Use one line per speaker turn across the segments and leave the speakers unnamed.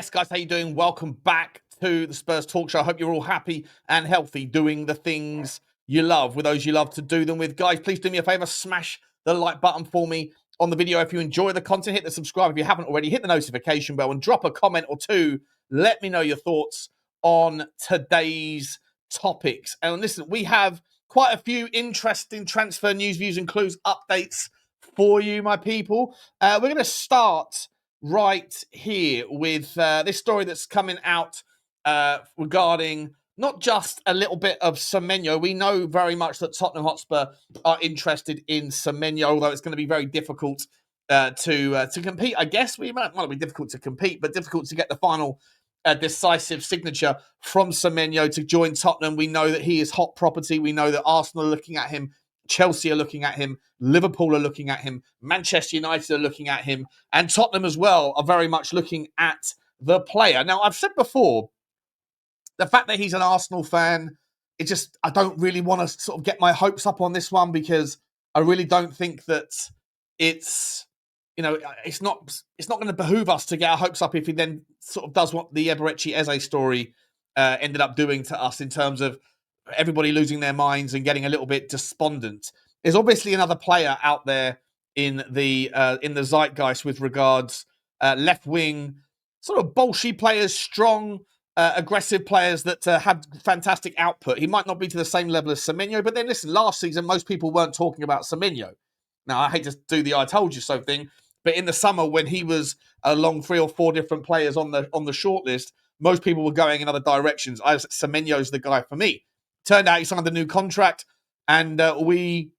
Yes, guys, how you doing? Welcome back to the Spurs Talk Show. I hope you're all happy and healthy, doing the things you love with those you love to do them with. Guys, please do me a favor, smash the like button for me on the video. If you enjoy the content, hit the subscribe. If you haven't already, hit the notification bell and drop a comment or two. Let me know your thoughts on today's topics. And listen, we have quite a few interesting transfer news, views and clues updates for you, my people. We're going to start right here with this story that's coming out regarding not just a little bit of Semenyo. We know very much that Tottenham Hotspur are interested in Semenyo, although it's going to be very difficult to compete. I guess we might not be difficult to compete, but difficult to get the final decisive signature from Semenyo to join Tottenham. We know that he is hot property. We know that Arsenal are looking at him. Chelsea are looking at him, Liverpool are looking at him, Manchester United are looking at him, and Tottenham as well are very much looking at the player. Now, I've said before, the fact that he's an Arsenal fan, I don't really want to sort of get my hopes up on this one because I really don't think that it's not going to behoove us to get our hopes up if he then sort of does what the Eberechi Eze story ended up doing to us in terms of everybody losing their minds and getting a little bit despondent. There's obviously another player out there in the zeitgeist with regards left wing, sort of bolshy players, strong, aggressive players that had fantastic output. He might not be to the same level as Semenyo, but then listen, last season most people weren't talking about Semenyo. Now I hate to do the "I told you so" thing, but in the summer when he was along 3 or 4 different players on the shortlist, most people were going in other directions. Semenyo's the guy for me. Turned out he signed a new contract, and we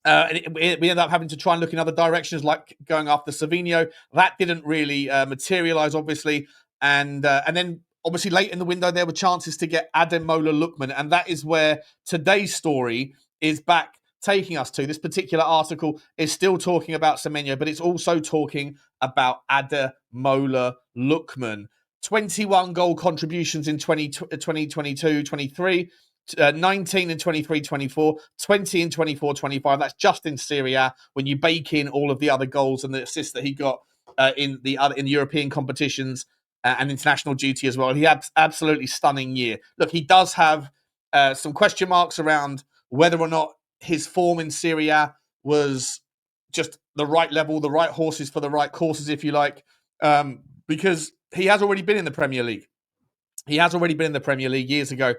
ended up having to try and look in other directions, like going after Savinho. That didn't really materialise, obviously. And then, obviously, late in the window, there were chances to get Ademola Lookman. And that is where today's story is back taking us to. This particular article is still talking about Semenyo, but it's also talking about Ademola Lookman. 21 goal contributions in 2022-23. 19 in 23-24, 20 in 24-25. That's just in Serie A when you bake in all of the other goals and the assists that he got in European competitions and international duty as well. He had absolutely stunning year. Look, he does have some question marks around whether or not his form in Serie A was just the right level, the right horses for the right courses, if you like, because he has already been in the Premier League. He has already been in the Premier League years ago,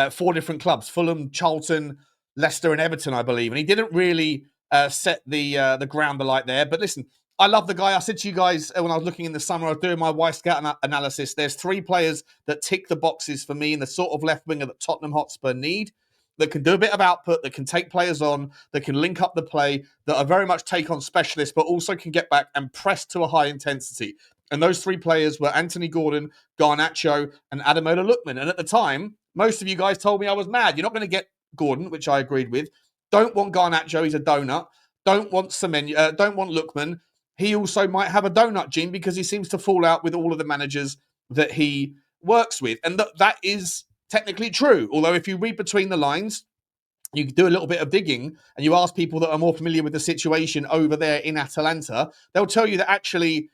4 different clubs, Fulham, Charlton, Leicester and Everton, I believe. And he didn't really set the ground alight there. But listen, I love the guy. I said to you guys when I was looking in the summer, I was doing my Wyscout analysis. There's 3 players that tick the boxes for me in the sort of left winger that Tottenham Hotspur need, that can do a bit of output, that can take players on, that can link up the play, that are very much take-on specialists, but also can get back and press to a high intensity. And those 3 players were Anthony Gordon, Garnacho, and Ademola Lookman. And at the time, most of you guys told me I was mad. You're not going to get Gordon, which I agreed with. Don't want Garnacho, he's a donut. Don't want Semenyo, don't want Lookman. He also might have a donut gene because he seems to fall out with all of the managers that he works with. And that is technically true. Although if you read between the lines, you do a little bit of digging and you ask people that are more familiar with the situation over there in Atalanta, they'll tell you that actually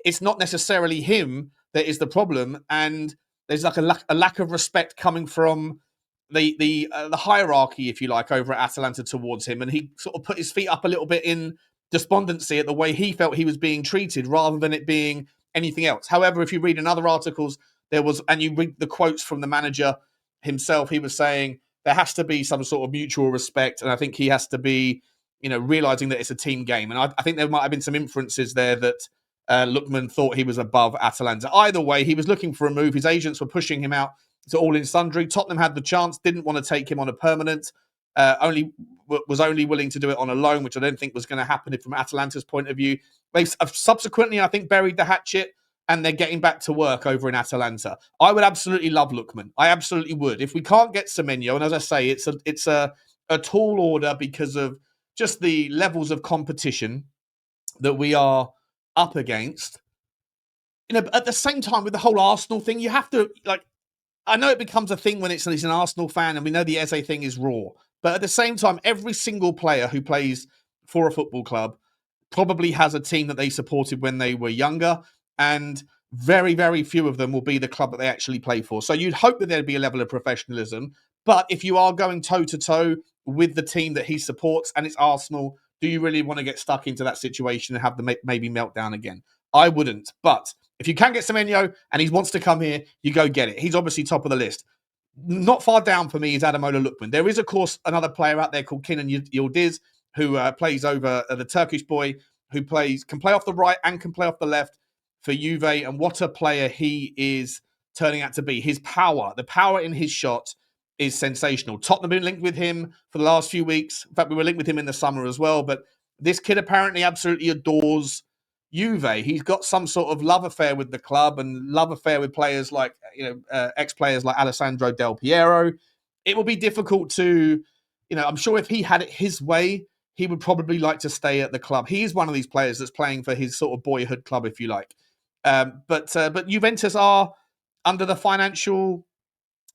it's not necessarily him that is the problem, and there's like a lack of respect coming from the hierarchy, if you like, over at Atalanta towards him, and he sort of put his feet up a little bit in despondency at the way he felt he was being treated, rather than it being anything else. However, if you read in other articles, and you read the quotes from the manager himself, he was saying there has to be some sort of mutual respect, and I think he has to be, realizing that it's a team game, and I think there might have been some inferences there that Lookman thought he was above Atalanta. Either way, he was looking for a move. His agents were pushing him out to all in sundry. Tottenham had the chance, didn't want to take him on a permanent, was only willing to do it on a loan, which I don't think was going to happen from Atalanta's point of view. They've subsequently, I think, buried the hatchet, and they're getting back to work over in Atalanta. I would absolutely love Lookman. I absolutely would. If we can't get Semenyo, and as I say, it's a tall order because of just the levels of competition that we are up against. At the same time, with the whole Arsenal thing, you have to, I know it becomes a thing when it's an Arsenal fan, and we know the Eze thing is raw. But at the same time, every single player who plays for a football club probably has a team that they supported when they were younger. And very, very few of them will be the club that they actually play for. So you'd hope that there'd be a level of professionalism. But if you are going toe-to-toe with the team that he supports and it's Arsenal, do you really want to get stuck into that situation and have the maybe meltdown again? I wouldn't. But if you can get Semenyo and he wants to come here, you go get it. He's obviously top of the list. Not far down for me is Ademola Lookman. There is, of course, another player out there called Kenan Yildiz, who plays over the Turkish boy, who can play off the right and can play off the left for Juve. And what a player he is turning out to be. The power in his shot is sensational. Tottenham have been linked with him for the last few weeks. In fact, we were linked with him in the summer as well. But this kid apparently absolutely adores Juve. He's got some sort of love affair with the club and love affair with players like, ex-players like Alessandro Del Piero. It will be difficult to, I'm sure if he had it his way, he would probably like to stay at the club. He is one of these players that's playing for his sort of boyhood club, if you like. But Juventus are under the financial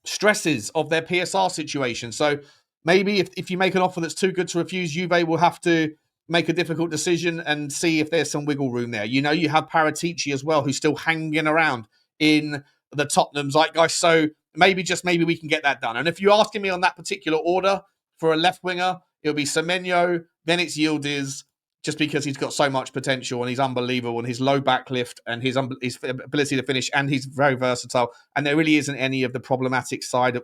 stresses of their PSR situation. So maybe if you make an offer that's too good to refuse, Juve will have to make a difficult decision and see if there's some wiggle room there. You have Paratici as well, who's still hanging around in the Tottenham zeitgeist. So maybe we can get that done. And if you're asking me on that particular order for a left winger, it'll be Semenyo, then it's Yildiz, just because he's got so much potential and he's unbelievable and his low backlift and his ability to finish, and he's very versatile. And there really isn't any of the problematic side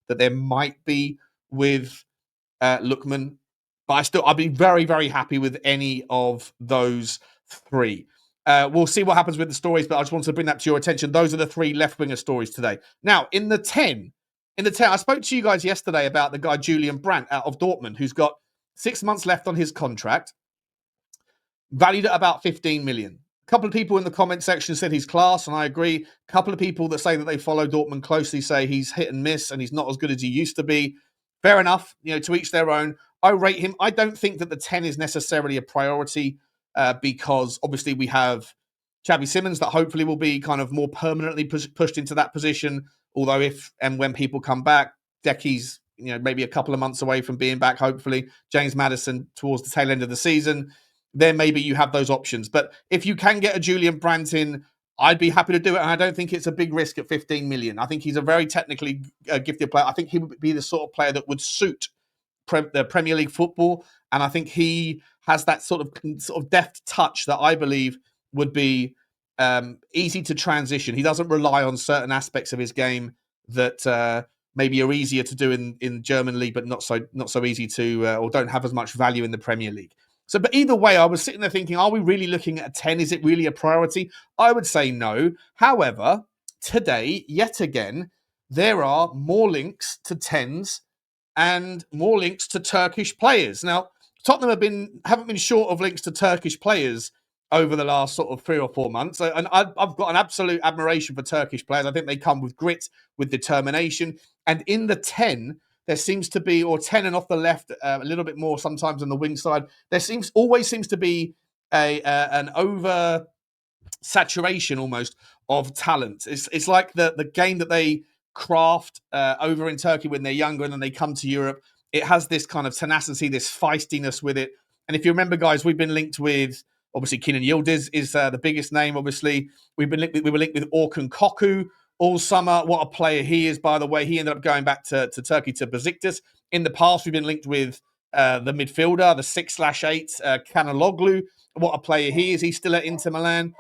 that there might be with Lookman. But I'd be very, very happy with any of those three. We'll see what happens with the stories, but I just wanted to bring that to your attention. Those are the three left-winger stories today. Now, in the 10, I spoke to you guys yesterday about the guy Julian Brandt out of Dortmund, who's got 6 months left on his contract, valued at about 15 million. A couple of people in the comment section said he's class, and I agree. A couple of people that say that they follow Dortmund closely say he's hit and miss and he's not as good as he used to be. Fair enough, to each their own. I rate him. I don't think that the 10 is necessarily a priority because obviously we have Xavi Simons that hopefully will be kind of more permanently pushed into that position. Although if and when people come back, Decky's maybe a couple of months away from being back, hopefully. James Maddison towards the tail end of the season. Then maybe you have those options. But if you can get a Julian Brandt in, I'd be happy to do it. And I don't think it's a big risk at 15 million. I think he's a very technically gifted player. I think he would be the sort of player that would suit the Premier League football. And I think he has that sort of deft touch that I believe would be easy to transition. He doesn't rely on certain aspects of his game that maybe are easier to do in German league, but not so easy to, or don't have as much value in the Premier League. So, but either way, I was sitting there thinking, are we really looking at a 10? Is it really a priority? I would say no. However, today, yet again, there are more links to 10s and more links to Turkish players. Now, Tottenham haven't been short of links to Turkish players over the last sort of 3 or 4 months. And I've got an absolute admiration for Turkish players. I think they come with grit, with determination. And in the 10, there seems to be, or 10 and off the left, a little bit more sometimes on the wing side, there always seems to be an over saturation almost of talent. It's like the game that they craft over in Turkey when they're younger and then they come to Europe. It has this kind of tenacity, this feistiness with it. And if you remember, guys, we've been linked with, obviously, Kenan Yildiz is the biggest name, obviously. We were linked with Orkun Koku all summer. What a player he is, by the way. He ended up going back to Turkey, to Besiktas. In the past, we've been linked with the midfielder, the 6/8, Kanaloglu. What a player he is. He's still at Inter Milan.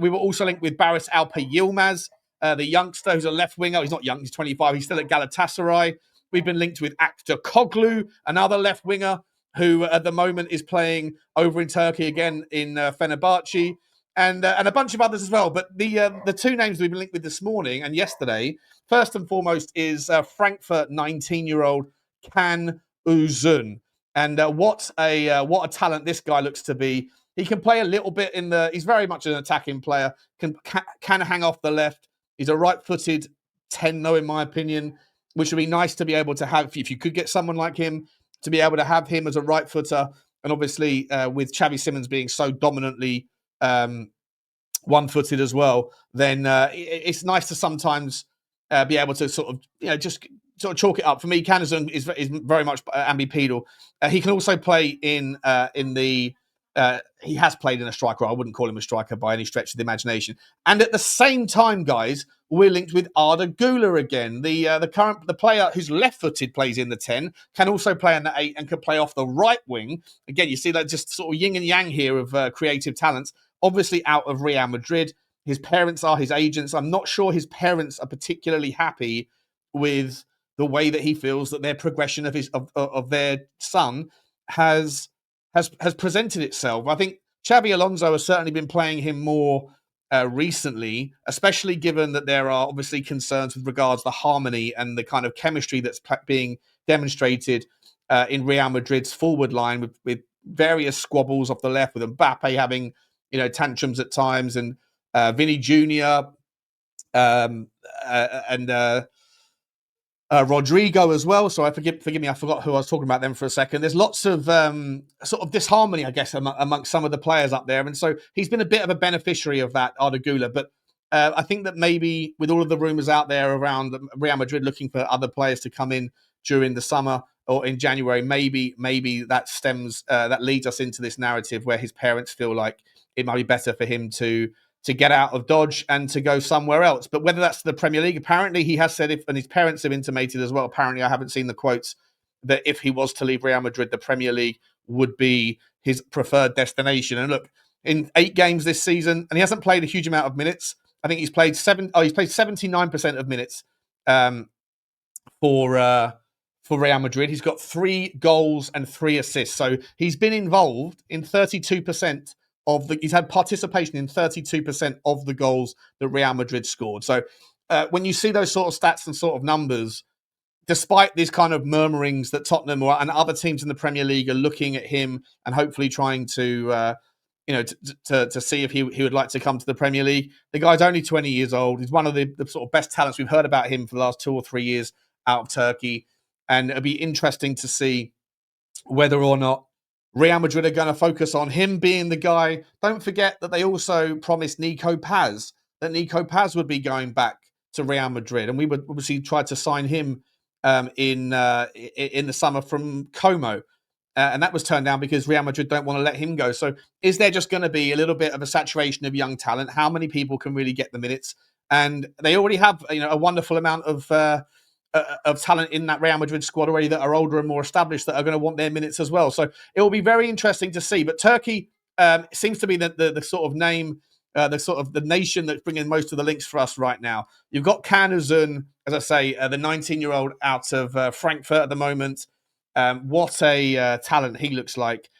We were also linked with Baris Alper Yilmaz, the youngster who's a left winger. He's not young, he's 25. He's still at Galatasaray. We've been linked with Akta Koglu, another left winger who at the moment is playing over in Turkey again in Fenerbahce, and a bunch of others as well. But the two names we've been linked with this morning and yesterday, first and foremost, is Frankfurt 19-year-old Can Uzun. And what a talent this guy looks to be. He can play a little bit he's very much an attacking player, can hang off the left. He's a right-footed 10, though, in my opinion, which would be nice to be able to have, if you could get someone like him, to be able to have him as a right footer. And obviously with Xavi Simons being so dominantly one-footed as well, then it's nice to sometimes be able to sort of, just sort of chalk it up. For me, Canizon is very much ambipedal. He can also play in the he has played in a striker. I wouldn't call him a striker by any stretch of the imagination. And at the same time, guys, we're linked with Archie Gray again. The player who's left-footed plays in the 10, can also play in the 8 and can play off the right wing. Again, you see that just sort of yin and yang here of creative talents. Obviously out of Real Madrid. His parents are his agents. I'm not sure his parents are particularly happy with the way that he feels that their progression of their son has presented itself. I think Xabi Alonso has certainly been playing him more recently, especially given that there are obviously concerns with regards to the harmony and the kind of chemistry that's being demonstrated in Real Madrid's forward line with various squabbles off the left, with Mbappe having tantrums at times, and Vinny Jr. And Rodrigo as well. So forgive me, I forgot who I was talking about them for a second. There's lots of sort of disharmony, I guess, amongst some of the players up there. And so he's been a bit of a beneficiary of that, Archie Gray. But I think that maybe with all of the rumours out there around Real Madrid looking for other players to come in during the summer or in January, maybe that leads us into this narrative where his parents feel like it might be better for him to get out of Dodge and to go somewhere else. But whether that's the Premier League, apparently he has said, and his parents have intimated as well, apparently I haven't seen the quotes, that if he was to leave Real Madrid, the Premier League would be his preferred destination. And look, in 8 games this season, and he hasn't played a huge amount of minutes. I think he's played 79% of minutes for Real Madrid. He's got 3 goals and 3 assists. So he's been involved in 32% he's had participation in 32% of the goals that Real Madrid scored. So when you see those sort of stats and sort of numbers, despite these kind of murmurings that Tottenham and other teams in the Premier League are looking at him and hopefully trying to see if he would like to come to the Premier League, the guy's only 20 years old. He's one of the sort of best talents. We've heard about him for the last 2 or 3 years out of Turkey. And it'll be interesting to see whether or not Real Madrid are going to focus on him being the guy. Don't forget that they also promised Nico Paz, that Nico Paz would be going back to Real Madrid. And we would obviously try to sign him in the summer from Como. And that was turned down because Real Madrid don't want to let him go. So is there just going to be a little bit of a saturation of young talent? How many people can really get the minutes? And they already have a wonderful amount of talent in that Real Madrid squad already that are older and more established that are going to want their minutes as well. So it will be very interesting to see. But Turkey seems to be the sort of name, the nation that's bringing most of the links for us right now. You've got Kuzun, as I say, the 19-year-old out of Frankfurt at the moment. What a talent he looks like.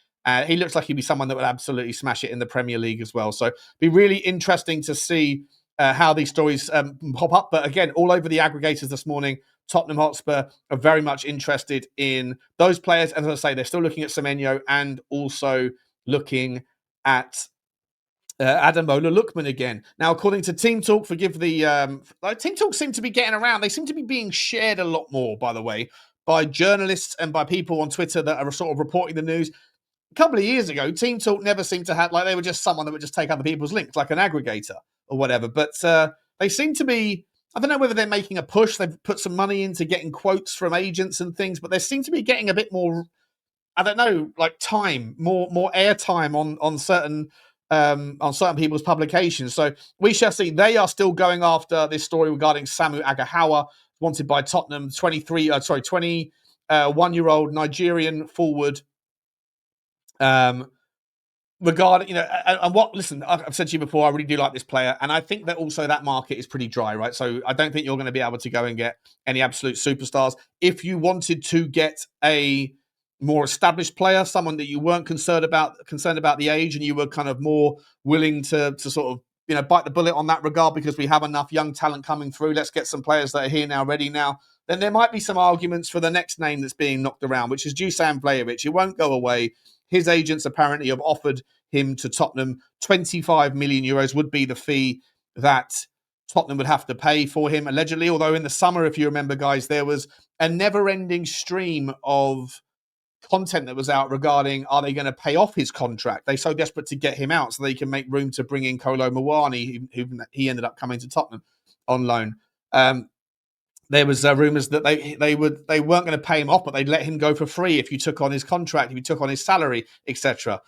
He looks like he'd be someone that would absolutely smash it in the Premier League as well. So it'd be really interesting to see how these stories pop up. But again, all over the aggregators this morning, Tottenham Hotspur are very much interested in those players. And as I say, they're still looking at Semenyo and also looking at Ademola Lookman again. Now, according to Team Talk, forgive the... Team Talk seem to be getting around. They seem to be being shared a lot more, by the way, by journalists and by people on Twitter that are sort of reporting the news. A couple of years ago, Team Talk never seemed to have... they were just someone that would just take other people's links, like an aggregator or whatever. But they seem to be... I don't know whether they're making a push. They've put some money into getting quotes from agents and things, but they seem to be getting a bit more, I don't know, like time, more airtime on certain people's publications. So we shall see. They are still going after this story regarding Samu Agahawa, wanted by Tottenham, 21-year-old Nigerian forward. Regarding, listen, I've said to you before, I really do like this player. And I think that also that market is pretty dry, right? So I don't think you're going to be able to go and get any absolute superstars. If you wanted to get a more established player, someone that you weren't concerned about the age, and you were kind of more willing to sort of, bite the bullet on that regard because we have enough young talent coming through. Let's get some players that are here now, ready now. Then there might be some arguments for the next name that's being knocked around, which is Dusan Vlahovic. It won't go away. His agents apparently have offered him to Tottenham. 25 million euros would be the fee that Tottenham would have to pay for him, allegedly. Although in the summer, if you remember, guys, there was a never-ending stream of content that was out regarding, are they going to pay off his contract? They're so desperate to get him out so they can make room to bring in Kolo Muani, who he ended up coming to Tottenham on loan. There was rumours that they weren't going to pay him off, but they'd let him go for free if you took on his contract, if you took on his salary, etc.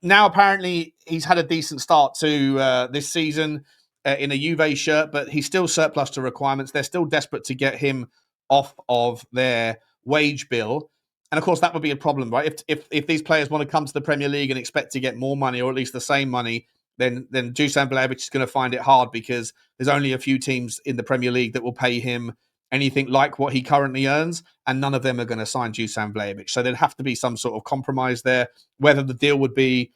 Now, apparently, he's had a decent start to this season in a Juve shirt, but he's still surplus to requirements. They're still desperate to get him off of their wage bill. And of course, that would be a problem, right? If these players want to come to the Premier League and expect to get more money, or at least the same money, then Dusan Vlahovic is going to find it hard, because there's only a few teams in the Premier League that will pay him anything like what he currently earns, and none of them are going to sign Dusan Vlahovic. So there'd have to be some sort of compromise there, whether the deal would be,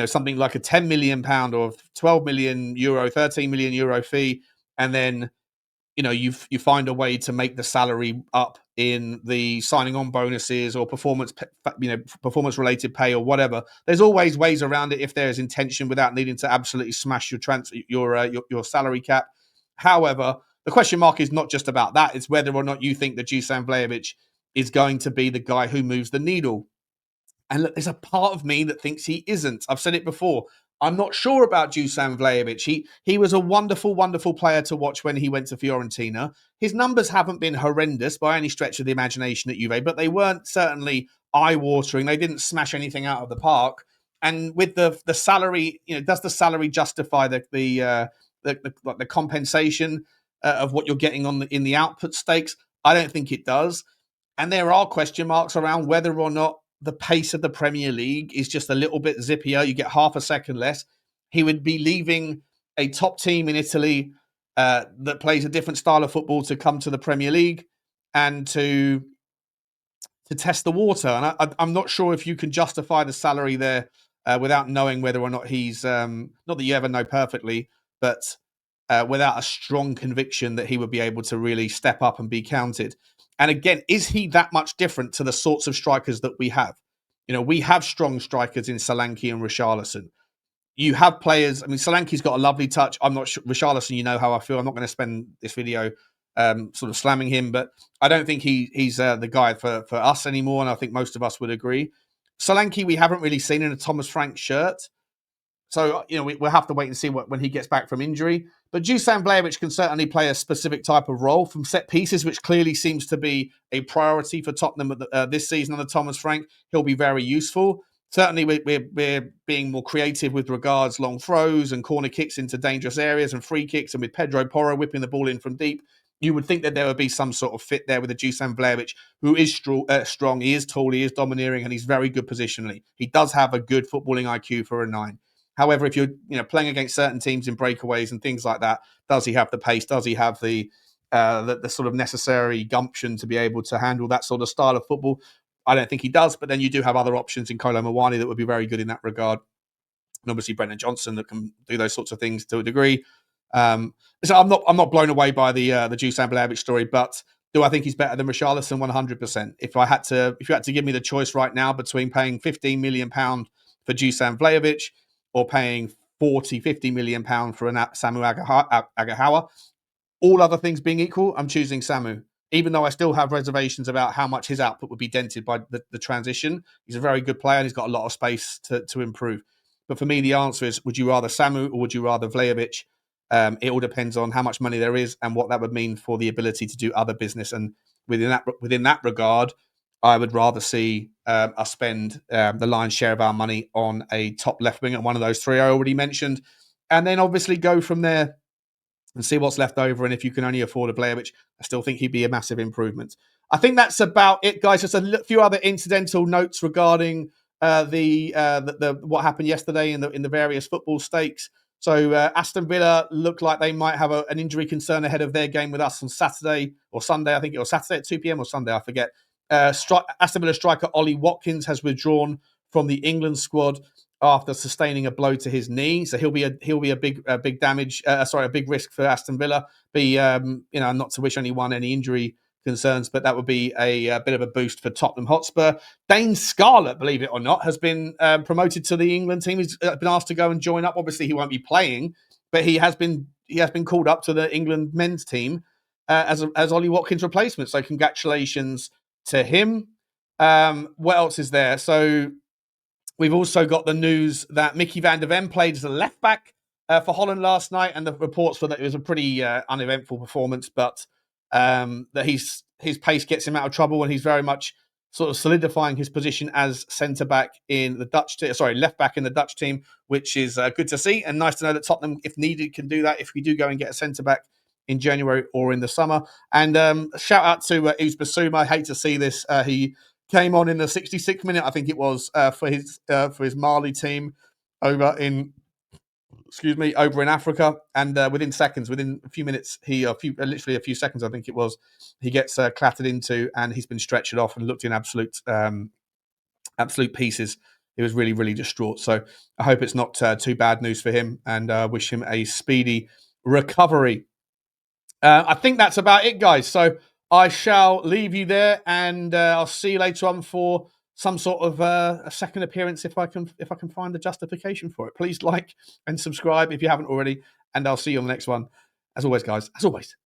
something like a £10 million or €12 million, €13 million fee, and then you find a way to make the salary up in the signing on bonuses or performance related pay or whatever. There's always ways around it if there's intention, without needing to absolutely smash your salary cap. However, the question mark is not just about that. It's whether or not you think that Dusan Vlahovic is going to be the guy who moves the needle. And look, there's a part of me that thinks he isn't. I've said it before. I'm not sure about Dusan Vlahovic. He was a wonderful, wonderful player to watch when he went to Fiorentina. His numbers haven't been horrendous by any stretch of the imagination at Juve, but they weren't certainly eye-watering. They didn't smash anything out of the park. And with the salary, does the salary justify the compensation of what you're getting in the output stakes? I don't think it does. And there are question marks around whether or not the pace of the Premier League is just a little bit zippier. You get half a second less. He would be leaving a top team in Italy that plays a different style of football to come to the Premier League and to test the water. And I'm not sure if you can justify the salary there without knowing whether or not he's, not that you ever know perfectly, but without a strong conviction that he would be able to really step up and be counted. And again, is he that much different to the sorts of strikers that we have? We have strong strikers in Solanke and Richarlison. You have players. I mean, Solanke's got a lovely touch. I'm not sure. Richarlison, you know how I feel. I'm not going to spend this video sort of slamming him, but I don't think he's the guy for us anymore. And I think most of us would agree. Solanke, we haven't really seen in a Thomas Frank shirt. So, we'll have to wait and see when he gets back from injury. But Dusan Vlahovic can certainly play a specific type of role from set pieces, which clearly seems to be a priority for Tottenham this season under Thomas Frank. He'll be very useful. Certainly, we're being more creative with regards long throws and corner kicks into dangerous areas and free kicks. And with Pedro Porro whipping the ball in from deep, you would think that there would be some sort of fit there with a Dusan Vlahovic, who is strong, he is tall, he is domineering, and he's very good positionally. He does have a good footballing IQ for a 9. However, if you're playing against certain teams in breakaways and things like that, does he have the pace? Does he have the sort of necessary gumption to be able to handle that sort of style of football? I don't think he does. But then you do have other options in Kolo Muani that would be very good in that regard, and obviously Brennan Johnson that can do those sorts of things to a degree. So I'm not blown away by the Dusan Vlahovic story, but do I think he's better than Richarlison? 100%. If you had to give me the choice right now between paying £15 million for Dusan Vlahovic or paying 50 million pound for Samu Agahawa, all other things being equal, I'm choosing Samu. Even though I still have reservations about how much his output would be dented by the transition. He's a very good player and he's got a lot of space to improve. But for me, the answer is, would you rather Samu or would you rather Vlahovic? It all depends on how much money there is and what that would mean for the ability to do other business. And within that regard, I would rather see us spend the lion's share of our money on a top left wing at one of those three I already mentioned, and then obviously go from there and see what's left over. And if you can only afford a Vlahovic, I still think he'd be a massive improvement. I think that's about it, guys. Just a few other incidental notes regarding the what happened yesterday in the various football stakes. So Aston Villa look like they might have an injury concern ahead of their game with us on Saturday or Sunday. I think it was Saturday at 2 p.m. or Sunday, I forget. Aston Villa striker Ollie Watkins has withdrawn from the England squad after sustaining a blow to his knee, so he'll be a big risk for Aston Villa. Not to wish anyone any injury concerns, but that would be a bit of a boost for Tottenham Hotspur. Dane Scarlett, believe it or not, has been promoted to the England team. He's been asked to go and join up. Obviously, he won't be playing, but he has been called up to the England men's team as Ollie Watkins' replacement. So congratulations to him. What else is there? So we've also got the news that Micky van der Ven played as a left back for Holland last night, and the reports were that it was a pretty uneventful performance, but that his pace gets him out of trouble, and he's very much sort of solidifying his position as centre back in the Dutch team, sorry, left back in the Dutch team, which is good to see and nice to know that Tottenham, if needed, can do that if we do go and get a centre back in January or in the summer. And shout out to Yves Bissouma. I hate to see this. He came on in the 66th minute, I think it was, for his Mali team over in Africa, and within seconds, within a few minutes, literally a few seconds, I think it was, he gets clattered into, and he's been stretched off and looked in absolute pieces. He was really, really distraught. So I hope it's not too bad news for him, and wish him a speedy recovery. I think that's about it, guys. So I shall leave you there, and I'll see you later on for some sort of a second appearance if I can find the justification for it. Please like and subscribe if you haven't already, and I'll see you on the next one. As always, guys, as always,